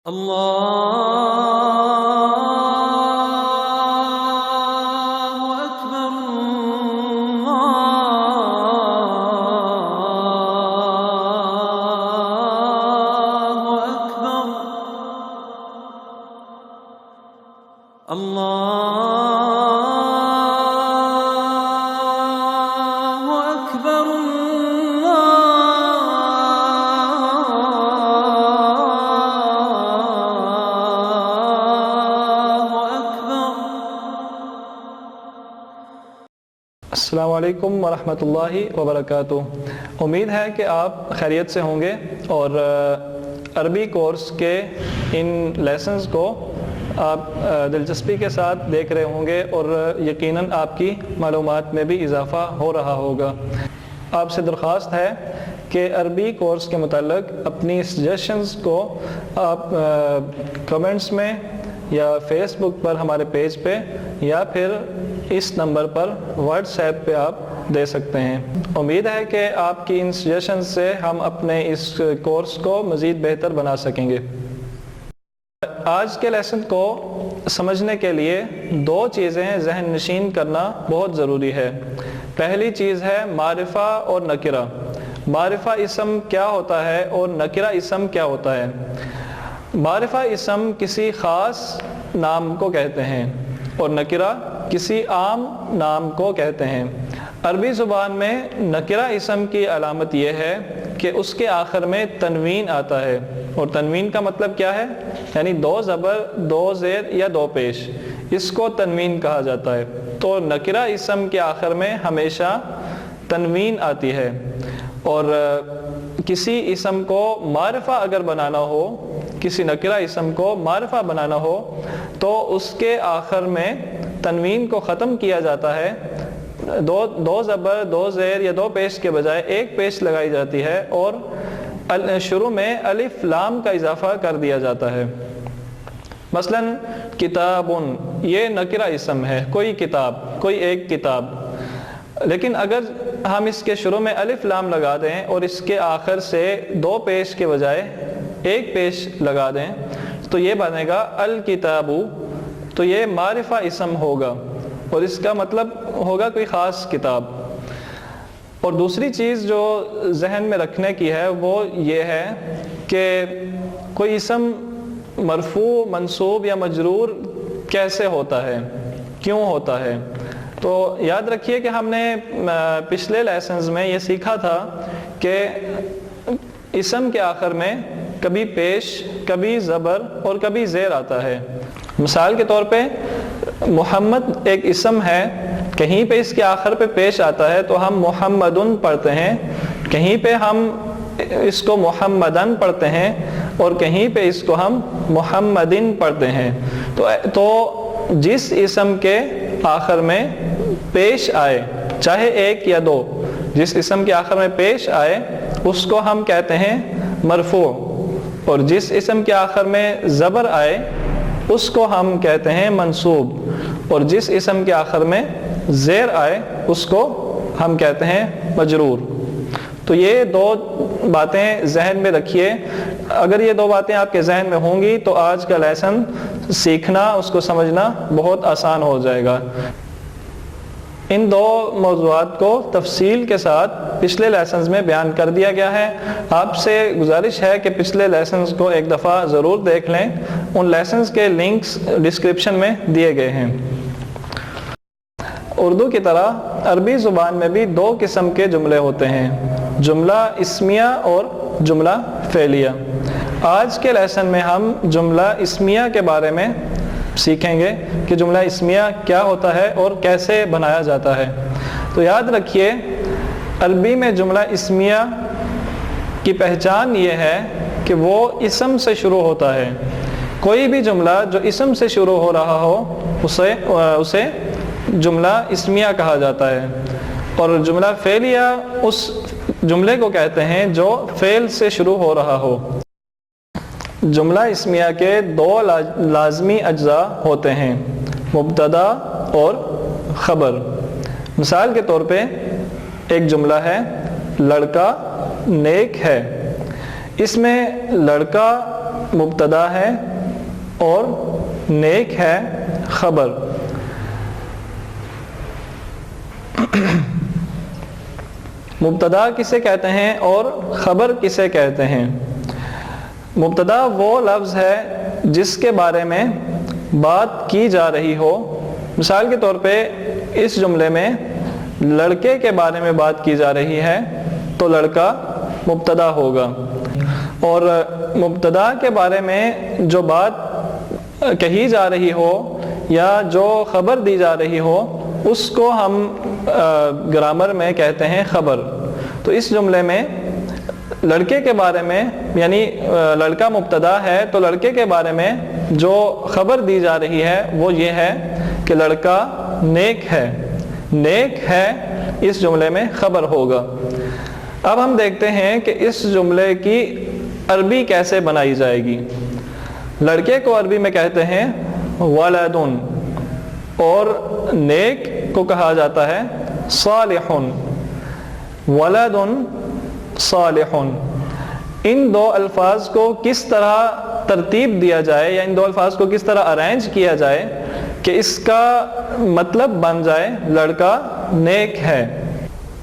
الله أكبر الله أكبر الله أكبر السلام علیکم ورحمۃ اللہ وبرکاتہ۔ امید ہے کہ آپ خیریت سے ہوں گے اور عربی کورس کے ان لیسنز کو آپ دلچسپی کے ساتھ دیکھ رہے ہوں گے اور یقیناً آپ کی معلومات میں بھی اضافہ ہو رہا ہوگا۔ آپ سے درخواست ہے کہ عربی کورس کے متعلق اپنی سجیشنز کو آپ کمنٹس میں یا فیس بک پر ہمارے پیج پہ یا پھر اس نمبر پر واٹس ایپ پہ آپ دے سکتے ہیں۔ امید ہے کہ آپ کی ان سجیشن سے ہم اپنے اس کورس کو مزید بہتر بنا سکیں گے۔ آج کے لیسن کو سمجھنے کے لیے دو چیزیں ذہن نشین کرنا بہت ضروری ہے۔ پہلی چیز ہے معرفہ اور نکرہ۔ معرفہ اسم کیا ہوتا ہے اور نکرہ اسم کیا ہوتا ہے؟ معرفہ اسم کسی خاص نام کو کہتے ہیں اور نکرہ کسی عام نام کو کہتے ہیں۔ عربی زبان میں نکرہ اسم کی علامت یہ ہے کہ اس کے آخر میں تنوین آتا ہے، اور تنوین کا مطلب کیا ہے؟ یعنی دو زبر، دو زیر یا دو پیش، اس کو تنوین کہا جاتا ہے۔ تو نکرہ اسم کے آخر میں ہمیشہ تنوین آتی ہے، اور کسی اسم کو معرفہ اگر بنانا ہو، کسی نکرہ اسم کو معرفہ بنانا ہو تو اس کے آخر میں تنوین کو ختم کیا جاتا ہے۔ دو زبر، دو زیر یا دو پیش کے بجائے ایک پیش لگائی جاتی ہے اور شروع میں الف لام کا اضافہ کر دیا جاتا ہے۔ مثلا کتابن، یہ نکرہ اسم ہے، کوئی کتاب، کوئی ایک کتاب۔ لیکن اگر ہم اس کے شروع میں الف لام لگا دیں اور اس کے آخر سے دو پیش کے بجائے ایک پیش لگا دیں تو یہ بنے گا الکتابو، تو یہ معرفہ اسم ہوگا اور اس کا مطلب ہوگا کوئی خاص کتاب۔ اور دوسری چیز جو ذہن میں رکھنے کی ہے وہ یہ ہے کہ کوئی اسم مرفوع، منصوب یا مجرور کیسے ہوتا ہے، کیوں ہوتا ہے؟ تو یاد رکھیے کہ ہم نے پچھلے لیسنز میں یہ سیکھا تھا کہ اسم کے آخر میں کبھی پیش، کبھی زبر اور کبھی زیر آتا ہے۔ مثال کے طور پہ محمد ایک اسم ہے، کہیں پہ اس کے آخر پہ پیش آتا ہے تو ہم محمدن پڑھتے ہیں، کہیں پہ ہم اس کو محمدن پڑھتے ہیں اور کہیں پہ اس کو ہم محمدن پڑھتے ہیں۔ تو جس اسم کے آخر میں پیش آئے، چاہے ایک یا دو، جس اسم کے آخر میں پیش آئے اس کو ہم کہتے ہیں مرفوع، اور جس اسم کے آخر میں زبر آئے اس کو ہم کہتے ہیں منصوب، اور جس اسم کے آخر میں زیر آئے اس کو ہم کہتے ہیں مجرور۔ تو یہ دو باتیں ذہن میں رکھیے۔ اگر یہ دو باتیں آپ کے ذہن میں ہوں گی تو آج کا لیسن سیکھنا، اس کو سمجھنا بہت آسان ہو جائے گا۔ ان دو موضوعات کو تفصیل کے ساتھ پچھلے لیسنز میں بیان کر دیا گیا ہے۔ آپ سے گزارش ہے کہ پچھلے لیسنز کو ایک دفعہ ضرور دیکھ لیں، ان لیسنز کے لنکس ڈسکرپشن میں دیے گئے ہیں۔ اردو کی طرح عربی زبان میں بھی دو قسم کے جملے ہوتے ہیں، جملہ اسمیہ اور جملہ فعلیہ۔ آج کے لیسن میں ہم جملہ اسمیہ کے بارے میں سیکھیں گے کہ جملہ اسمیہ کیا ہوتا ہے اور کیسے بنایا جاتا ہے۔ تو یاد رکھیے، عربی میں جملہ اسمیہ کی پہچان یہ ہے کہ وہ اسم سے شروع ہوتا ہے۔ کوئی بھی جملہ جو اسم سے شروع ہو رہا ہو اسے جملہ اسمیہ کہا جاتا ہے، اور جملہ فعلیہ اس جملے کو کہتے ہیں جو فعل سے شروع ہو رہا ہو۔ جملہ اسمیہ کے دو لازمی اجزاء ہوتے ہیں، مبتدا اور خبر۔ مثال کے طور پہ ایک جملہ ہے لڑکا نیک ہے، اس میں لڑکا مبتدا ہے اور نیک ہے خبر. مبتدا کسے کہتے ہیں اور خبر کسے کہتے ہیں؟ مبتدا وہ لفظ ہے جس کے بارے میں بات کی جا رہی ہو. مثال کے طور پہ اس جملے میں لڑکے کے بارے میں بات کی جا رہی ہے تو لڑکا مبتدا ہوگا. اور مبتدا کے بارے میں جو بات کہی جا رہی ہو یا جو خبر دی جا رہی ہو اس کو ہم گرامر میں کہتے ہیں خبر. تو اس جملے میں لڑکے کے بارے میں یعنی لڑکا مبتدا ہے تو لڑکے کے بارے میں جو خبر دی جا رہی ہے وہ یہ ہے کہ لڑکا نیک ہے. نیک ہے اس جملے میں خبر ہوگا. اب ہم دیکھتے ہیں کہ اس جملے کی عربی کیسے بنائی جائے گی. لڑکے کو عربی میں کہتے ہیں ولدن اور نیک کو کہا جاتا ہے صالحن. ولدن صالحن. ان دو الفاظ کو کس طرح ترتیب دیا جائے یا ان دو الفاظ کو کس طرح ارینج کیا جائے کہ اس کا مطلب بن جائے لڑکا نیک ہے.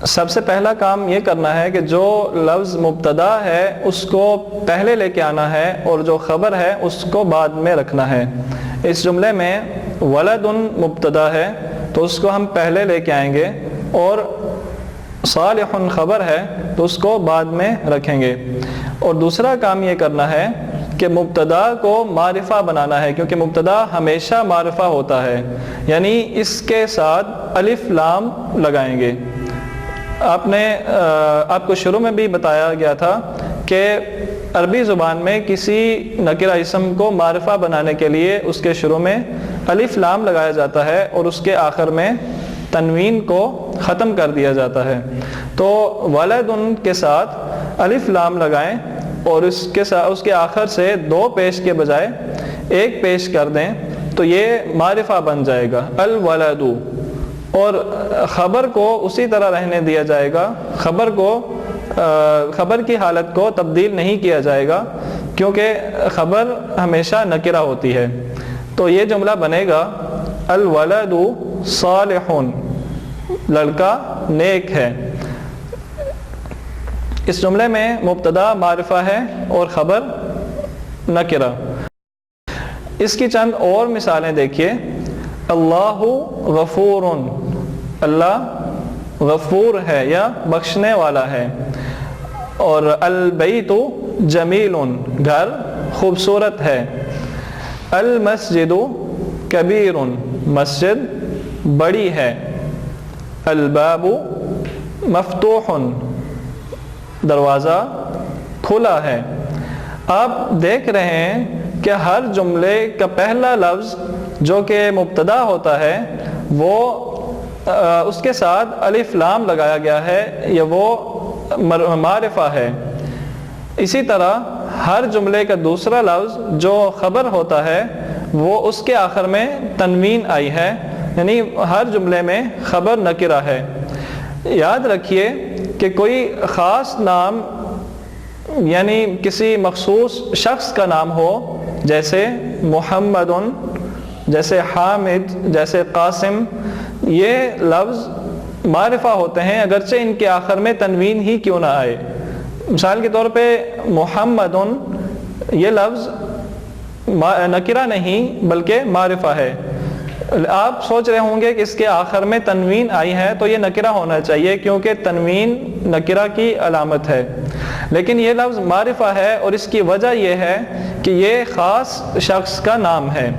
سب سے پہلا کام یہ کرنا ہے کہ جو لفظ مبتدا ہے اس کو پہلے لے کے آنا ہے اور جو خبر ہے اس کو بعد میں رکھنا ہے. اس جملے میں ولدن مبتدا ہے تو اس کو ہم پہلے لے کے آئیں گے اور صالح خبر ہے تو اس کو بعد میں رکھیں گے. اور دوسرا کام یہ کرنا ہے کہ مبتدا کو معرفہ بنانا ہے کیونکہ مبتدا ہمیشہ معرفہ ہوتا ہے یعنی اس کے ساتھ الف لام لگائیں گے. آپ کو شروع میں بھی بتایا گیا تھا کہ عربی زبان میں کسی نکرہ اسم کو معرفہ بنانے کے لیے اس کے شروع میں الف لام لگایا جاتا ہے اور اس کے آخر میں تنوین کو ختم کر دیا جاتا ہے. تو ولدن کے ساتھ الف لام لگائیں اور اس کے آخر سے دو پیش کے بجائے ایک پیش کر دیں تو یہ معرفہ بن جائے گا الولد. اور خبر کو اسی طرح رہنے دیا جائے گا. خبر کی حالت کو تبدیل نہیں کیا جائے گا کیونکہ خبر ہمیشہ نکرہ ہوتی ہے. تو یہ جملہ بنے گا الولد صالح. لڑکا نیک ہے. اس جملے میں مبتدا معرفہ ہے اور خبر نکرہ. اس کی چند اور مثالیں دیکھیے. اللہ غفور. اللہ غفور ہے یا بخشنے والا ہے. اور البیت جمیل. گھر خوبصورت ہے. المسجد کبیر. مسجد بڑی ہے. الباب مفتوح. دروازہ کھلا ہے. آپ دیکھ رہے ہیں کہ ہر جملے کا پہلا لفظ جو کہ مبتدا ہوتا ہے وہ اس کے ساتھ الف لام لگایا گیا ہے یا وہ معرفہ ہے. اسی طرح ہر جملے کا دوسرا لفظ جو خبر ہوتا ہے وہ اس کے آخر میں تنوین آئی ہے یعنی ہر جملے میں خبر نکرہ ہے. یاد رکھیے کہ کوئی خاص نام یعنی کسی مخصوص شخص کا نام ہو جیسے محمد، جیسے حامد، جیسے قاسم، یہ لفظ معرفہ ہوتے ہیں اگرچہ ان کے آخر میں تنوین ہی کیوں نہ آئے. مثال کے طور پہ محمد یہ لفظ نکرہ نہیں بلکہ معرفہ ہے. آپ سوچ رہے ہوں گے کہ اس کے آخر میں تنوین آئی ہے تو یہ نکرہ ہونا چاہیے کیونکہ تنوین نکرہ کی علامت ہے، لیکن یہ لفظ معرفہ ہے اور اس کی وجہ یہ ہے کہ یہ خاص شخص کا نام ہے.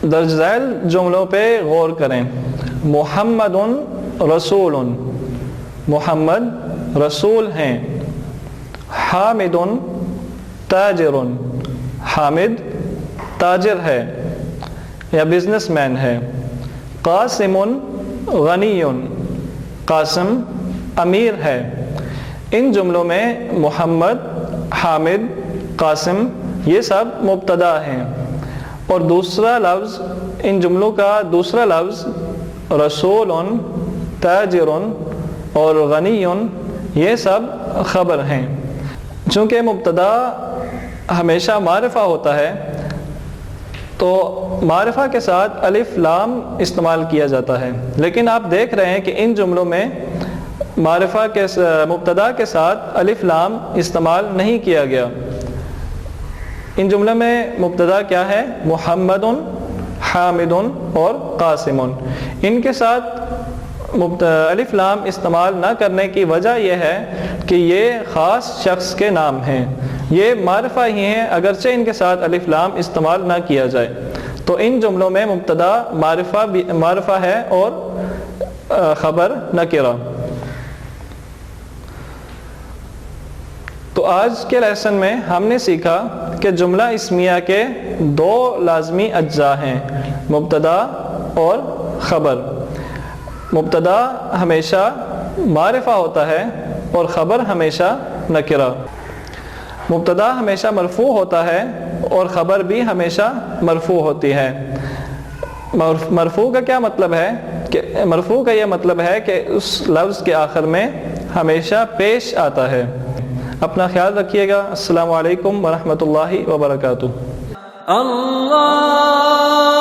درج ذیل جملوں پہ غور کریں. محمد رسول. محمد رسول ہیں. حامد تاجر. حامد تاجر ہے یا بزنس مین ہے. قاسم غنی. قاسم امیر ہے. ان جملوں میں محمد، حامد، قاسم یہ سب مبتدا ہیں اور دوسرا لفظ ان جملوں کا دوسرا لفظ رسول، تاجر اور غنی یہ سب خبر ہیں. چونکہ مبتدا ہمیشہ معرفہ ہوتا ہے تو معرفہ کے ساتھ الف لام استعمال کیا جاتا ہے، لیکن آپ دیکھ رہے ہیں کہ ان جملوں میں معرفہ کے مبتدا کے ساتھ الف لام استعمال نہیں کیا گیا۔ ان جملوں میں مبتدا کیا ہے؟ محمد، حامد اور قاسم۔ ان کے ساتھ الف لام استعمال نہ کرنے کی وجہ یہ ہے کہ یہ خاص شخص کے نام ہیں، یہ معرفہ ہی ہیں، اگرچہ ان کے ساتھ الف لام استعمال نہ کیا جائے۔ تو ان جملوں میں مبتدا معرفہ ہے اور خبر نکرہ۔ تو آج کے لیسن میں ہم نے سیکھا کہ جملہ اسمیہ کے دو لازمی اجزاء ہیں، مبتدا اور خبر۔ مبتدا ہمیشہ معرفہ ہوتا ہے اور خبر ہمیشہ نکرہ۔ مبتدا ہمیشہ مرفوع ہوتا ہے اور خبر بھی ہمیشہ مرفوع ہوتی ہے۔ مرفوع کا کیا مطلب ہے؟ کہ مرفوع کا یہ مطلب ہے کہ اس لفظ کے آخر میں ہمیشہ پیش آتا ہے۔ اپنا خیال رکھیے گا۔ السلام علیکم ورحمۃ اللہ وبرکاتہ۔ اللہ